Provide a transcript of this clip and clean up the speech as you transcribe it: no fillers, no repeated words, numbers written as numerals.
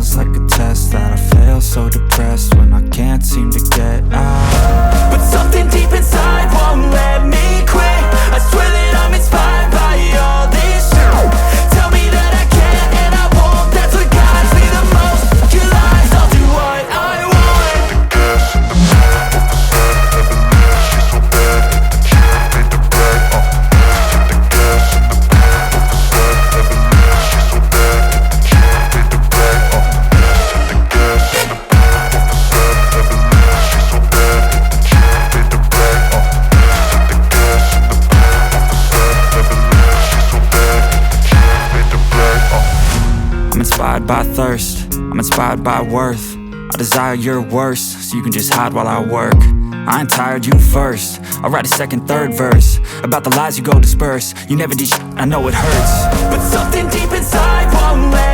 almost like a test that I fail, so depressed when I can't seem to get out. But something deep inside won't let me quit. I swear that I'm inspired by all this shit. Tell me that I can't and I won't. That's what guides me the most. Your lies, I'll do what I want. I'm inspired by thirst, I'm inspired by worth. I desire your worst, so you can just hide while I work. I ain't tired, you first. I'll write a second, third verse about the lies you go disperse. You never did shit, I know it hurts. But something deep inside won't let